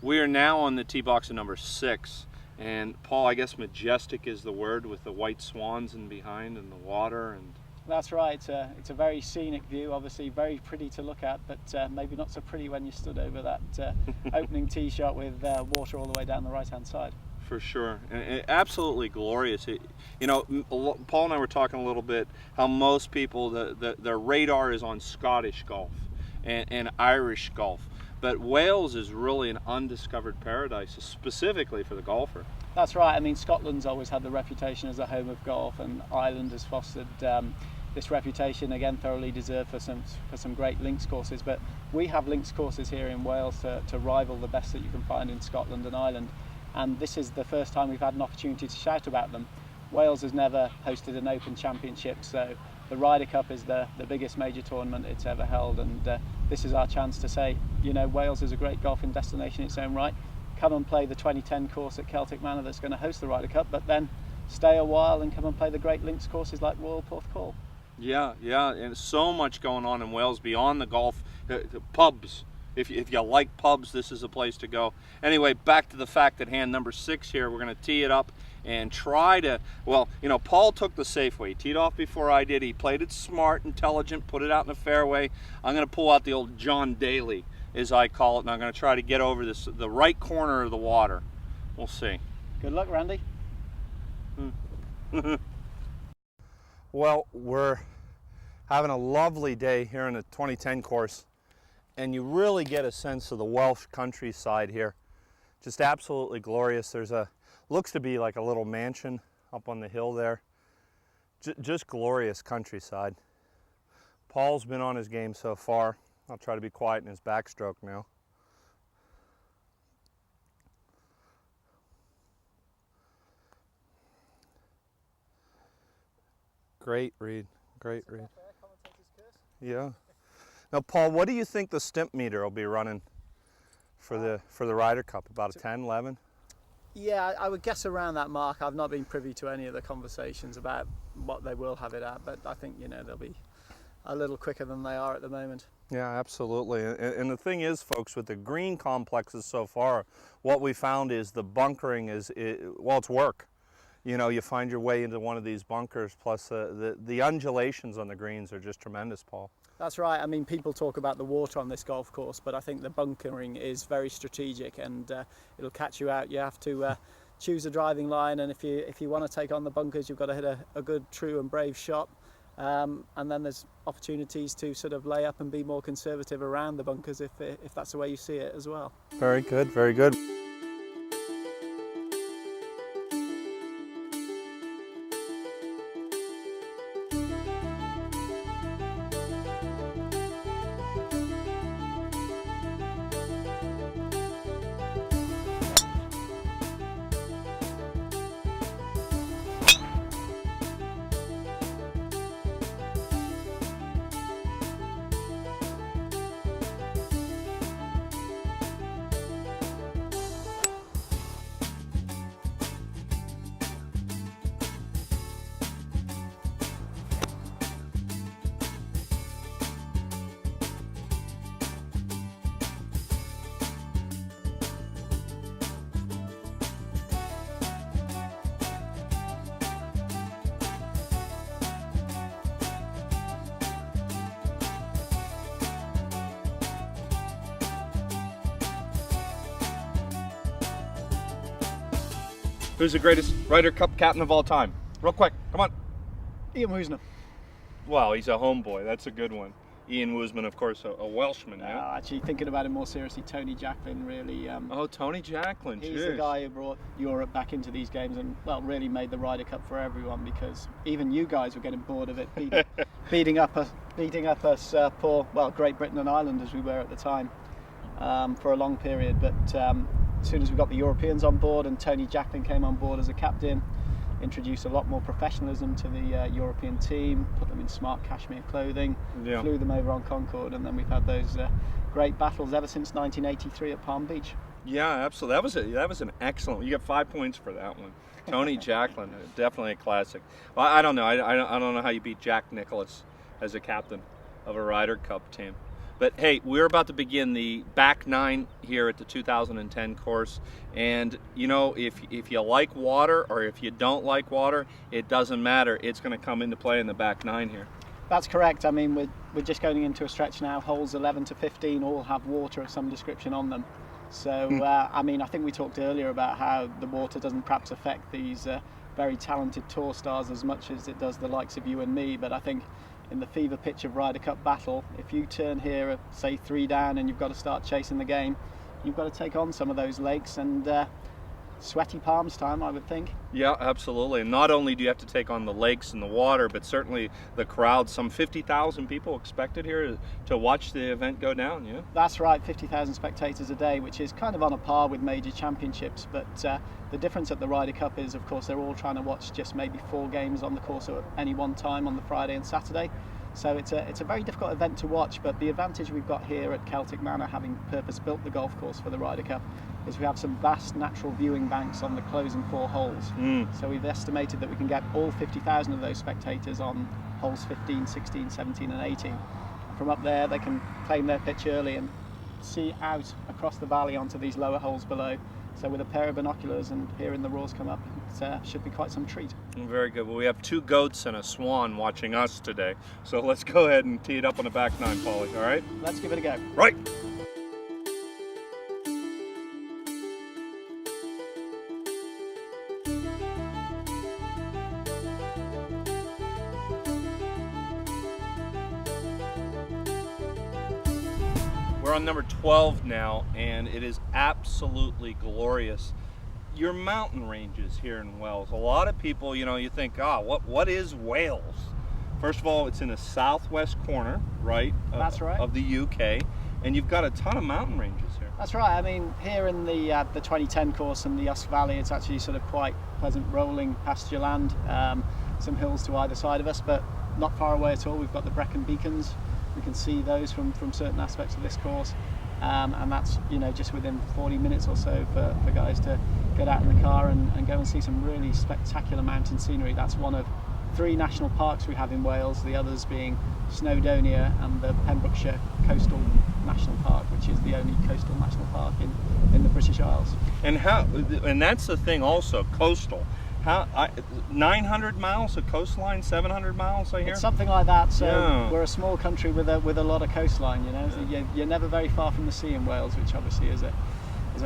We are now on the tee box at number 6. And Paul, I guess majestic is the word, with the white swans in behind and the water. And that's right. It's a very scenic view, obviously very pretty to look at, but maybe not so pretty when you stood over that opening tee shot with water all the way down the right-hand side. For sure, and absolutely glorious. You know, Paul and I were talking a little bit how most people, their radar is on Scottish golf and Irish golf, but Wales is really an undiscovered paradise, specifically for the golfer. That's right. I mean, Scotland's always had the reputation as a home of golf, and Ireland has fostered this reputation, again thoroughly deserved, for some great links courses. But we have links courses here in Wales to rival the best that you can find in Scotland and Ireland. And this is the first time we've had an opportunity to shout about them. Wales has never hosted an Open Championship, so the Ryder Cup is the biggest major tournament it's ever held, and this is our chance to say, you know, Wales is a great golfing destination in its own right. Come and play the 2010 course at Celtic Manor that's going to host the Ryder Cup, but then stay a while and come and play the great links courses like Royal Porthcawl. Yeah, and so much going on in Wales beyond the golf. The pubs. If you like pubs, this is a place to go. Anyway, back to the fact at hand, number 6 here. We're going to tee it up and try to, well, you know, Paul took the safe way. He teed off before I did. He played it smart, intelligent, put it out in the fairway. I'm going to pull out the old John Daly, as I call it, and I'm going to try to get over the right corner of the water. We'll see. Good luck, Randy. Well, we're having a lovely day here in the 2010 course, and you really get a sense of the Welsh countryside here. Just absolutely glorious. There's looks to be like a little mansion up on the hill there. Just glorious countryside. Paul's been on his game so far. I'll try to be quiet in his backstroke now. Great read, great read. Yeah. Now, Paul, what do you think the stimp meter will be running for the Ryder Cup? About a 10, 11? Yeah, I would guess around that mark. I've not been privy to any of the conversations about what they will have it at, but I think, you know, they'll be a little quicker than they are at the moment. Yeah, absolutely. And the thing is, folks, with the green complexes so far, what we found is the bunkering well, it's work. You know, you find your way into one of these bunkers, plus the undulations on the greens are just tremendous, Paul. That's right. I mean, people talk about the water on this golf course, but I think the bunkering is very strategic, and it'll catch you out. You have to choose a driving line, and if you want to take on the bunkers, you've got to hit a good, true and brave shot. And then there's opportunities to sort of lay up and be more conservative around the bunkers if that's the way you see it as well. Very good, very good. Who's the greatest Ryder Cup captain of all time? Real quick, come on. Ian Woosnam. Wow, he's a homeboy. That's a good one. Ian Woosnam, of course, a Welshman. Yeah? Actually, thinking about it more seriously, Tony Jacklin really. Oh, Tony Jacklin. He's the guy who brought Europe back into these games and, well, really made the Ryder Cup for everyone, because even you guys were getting bored of it, beating up us poor, well, Great Britain and Ireland as we were at the time, for a long period. But as soon as we got the Europeans on board and Tony Jacklin came on board as a captain, introduced a lot more professionalism to the European team, put them in smart cashmere clothing, flew them over on Concorde, and then we've had those great battles ever since 1983 at Palm Beach. Yeah, absolutely. That was an excellent. You get 5 points for that one. Tony Jacklin, definitely a classic. Well, I don't know. I don't know how you beat Jack Nicklaus as a captain of a Ryder Cup team. But hey, we're about to begin the back nine here at the 2010 course. And you know, if you like water or if you don't like water, it doesn't matter. It's going to come into play in the back nine here. That's correct. I mean, we're just going into a stretch now. Holes 11 to 15 all have water of some description on them. So, I mean, I think we talked earlier about how the water doesn't perhaps affect these very talented tour stars as much as it does the likes of you and me. But I think in the fever pitch of Ryder Cup battle, if you turn here at, say, 3 down and you've got to start chasing the game, you've got to take on some of those lakes, and sweaty palms time, I would think. Yeah, absolutely. And not only do you have to take on the lakes and the water, but certainly the crowd. Some 50,000 people expected here to watch the event go down, yeah? That's right, 50,000 spectators a day, which is kind of on a par with major championships. But the difference at the Ryder Cup is, of course, they're all trying to watch just maybe 4 games on the course at any one time on the Friday and Saturday. So it's a very difficult event to watch, but the advantage we've got here at Celtic Manor, having purpose-built the golf course for the Ryder Cup, is we have some vast natural viewing banks on the closing 4 holes. So we've estimated that we can get all 50,000 of those spectators on holes 15, 16, 17 and 18. From up there they can claim their pitch early and see out across the valley onto these lower holes below. So with a pair of binoculars and hearing the roars come up, it should be quite some treat. Very good. Well, we have 2 goats and a swan watching us today. So let's go ahead and tee it up on the back nine, Paulie, all right? Let's give it a go. Right. We're on number 12 now, and it is absolutely glorious. Your mountain ranges here in Wales. A lot of people, you know, you think, what is Wales? First of all, it's in the southwest corner, right? That's right. Of the UK, and you've got a ton of mountain ranges here. That's right. I mean, here in the 2010 course in the Usk Valley, it's actually sort of quite pleasant rolling pasture land. Some hills to either side of us, but not far away at all. We've got the Brecon Beacons. We can see those from certain aspects of this course, and that's, you know, just within 40 minutes or so for guys to get out in the car and go and see some really spectacular mountain scenery. That's one of 3 national parks we have in Wales, the others being Snowdonia and the Pembrokeshire Coastal National Park, which is the only coastal national park in the British Isles. And that's the thing also, coastal. 900 miles of coastline, 700 miles, I hear? It's something like that. So yeah. We're a small country with a lot of coastline, you know. Yeah. So you're never very far from the sea in Wales, which obviously is a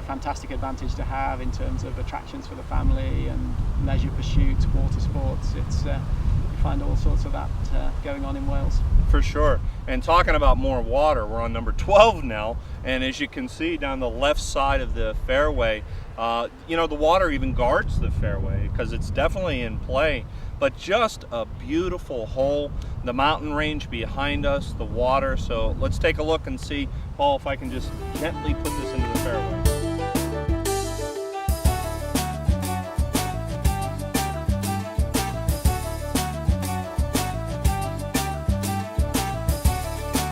fantastic advantage to have in terms of attractions for the family and leisure pursuits, water sports. It's you find all sorts of that going on in Wales. For sure. And talking about more water, we're on number 12 now, and as you can see down the left side of the fairway, you know, the water even guards the fairway because it's definitely in play. But just a beautiful hole, the mountain range behind us, the water. So let's take a look and see, Paul, if I can just gently put this into the fairway.